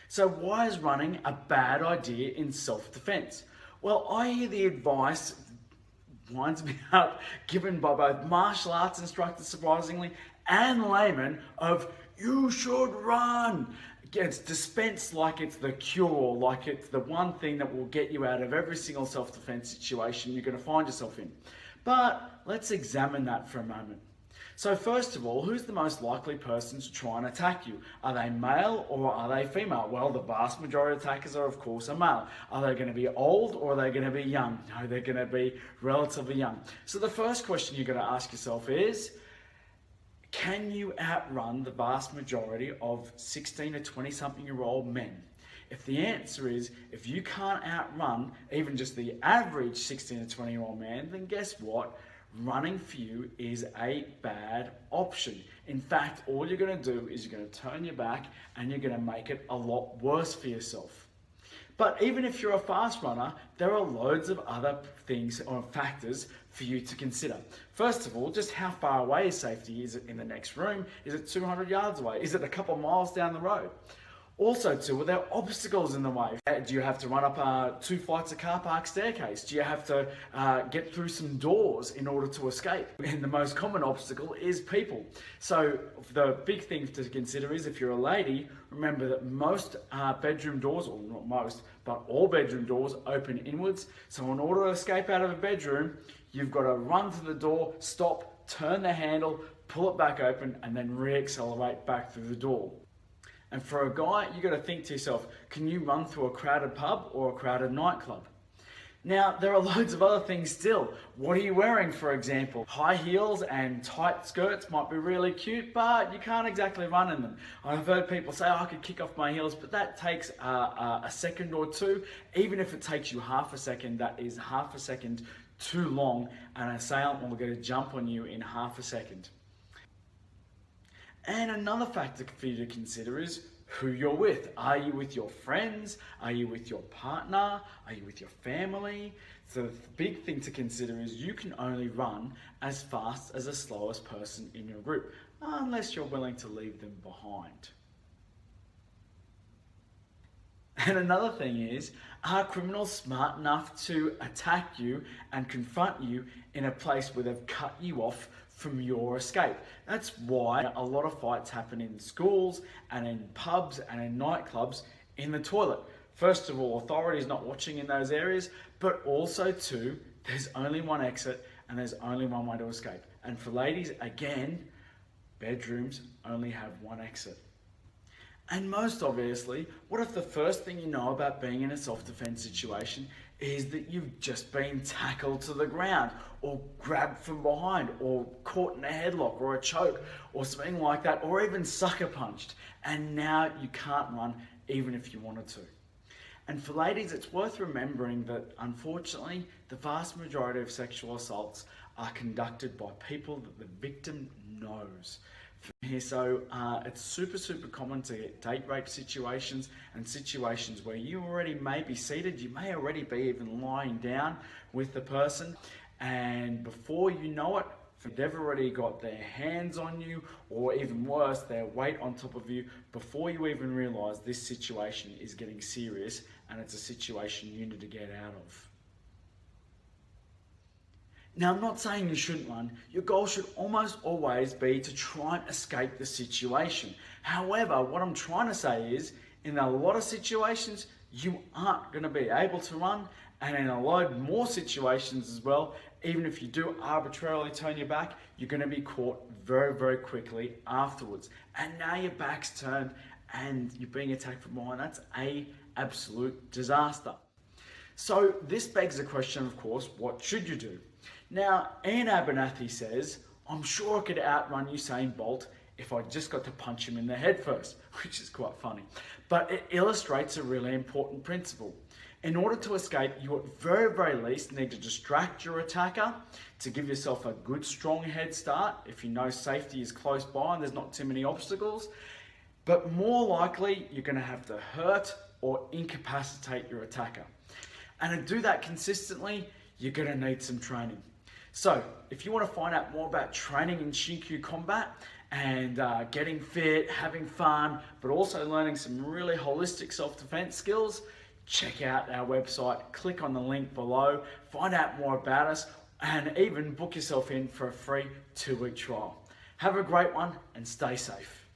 So why is running a bad idea in self-defense? Well, I hear the advice, winds me up, given by both martial arts instructors, surprisingly, and laymen of you should run. It's dispensed like it's the cure, like it's the one thing that will get you out of every single self-defense situation you're going to find yourself in. But let's examine that for a moment. So first of all, who's the most likely person to try and attack you? Are they male or are they female? Well, the vast majority of attackers are of course a male. Are they going to be old or are they going to be young? No, they're going to be relatively young. So the first question you're going to ask yourself is, can you outrun the vast majority of 16 to 20 something year old men? If the answer is, if you can't outrun even just the average 16 to 20 year old man, then guess what? Running for you is a bad option. In fact, all you're going to do is you're going to turn your back and you're going to make it a lot worse for yourself. But even if you're a fast runner, there are loads of other things or factors for you to consider. First of all, just how far away is safety? Is it in the next room? Is it 200 yards away? Is it a couple of miles down the road? Also too, are there obstacles in the way? Do you have to run up 2 flights of car park staircase? Do you have to get through some doors in order to escape? And the most common obstacle is people. So the big thing to consider is if you're a lady, remember that most bedroom doors, or not most, but all bedroom doors open inwards. So in order to escape out of a bedroom, you've got to run to the door, stop, turn the handle, pull it back open, and then re-accelerate back through the door. And for a guy, you got to think to yourself, can you run through a crowded pub or a crowded nightclub? Now, there are loads of other things still. What are you wearing, for example? High heels and tight skirts might be really cute, but you can't exactly run in them. I've heard people say, I could kick off my heels, but that takes a second or two. Even if it takes you half a second, that is half a second too long, and an assailant will get a jump on you in half a second. And another factor for you to consider is who you're with. Are you with your friends? Are you with your partner? Are you with your family? So the big thing to consider is you can only run as fast as the slowest person in your group, unless you're willing to leave them behind. And another thing is, are criminals smart enough to attack you and confront you in a place where they've cut you off from your escape? That's why a lot of fights happen in schools and in pubs and in nightclubs in the toilet. First of all, authorities not watching in those areas, but also too, there's only one exit and there's only one way to escape. And for ladies, again, bedrooms only have one exit. And most obviously, what if the first thing you know about being in a self-defense situation is that you've just been tackled to the ground or grabbed from behind or caught in a headlock or a choke or something like that, or even sucker punched, and now you can't run even if you wanted to. And for ladies, it's worth remembering that unfortunately, the vast majority of sexual assaults are conducted by people that the victim knows. So it's super common to get date rape situations and situations where you already may be seated, you may already be even lying down with the person, and before you know it, they've already got their hands on you, or even worse, their weight on top of you, before you even realize this situation is getting serious and it's a situation you need to get out of. Now, I'm not saying you shouldn't run. Your goal should almost always be to try and escape the situation. However, what I'm trying to say is, in a lot of situations, you aren't going to be able to run, and in a lot more situations as well, even if you do arbitrarily turn your back, you're going to be caught very quickly afterwards. And now your back's turned and you're being attacked from behind. That's an absolute disaster. So this begs the question, of course, what should you do? Now, Ian Abernathy says, I'm sure I could outrun Usain Bolt if I just got to punch him in the head first, which is quite funny. But it illustrates a really important principle. In order to escape, you at very least need to distract your attacker to give yourself a good strong head start if you know safety is close by and there's not too many obstacles. But more likely, you're going to have to hurt or incapacitate your attacker. And to do that consistently, you're going to need some training. So, if you want to find out more about training in Shinku combat and getting fit, having fun, but also learning some really holistic self-defense skills, check out our website, click on the link below, find out more about us, and even book yourself in for a free 2-week trial. Have a great one and stay safe.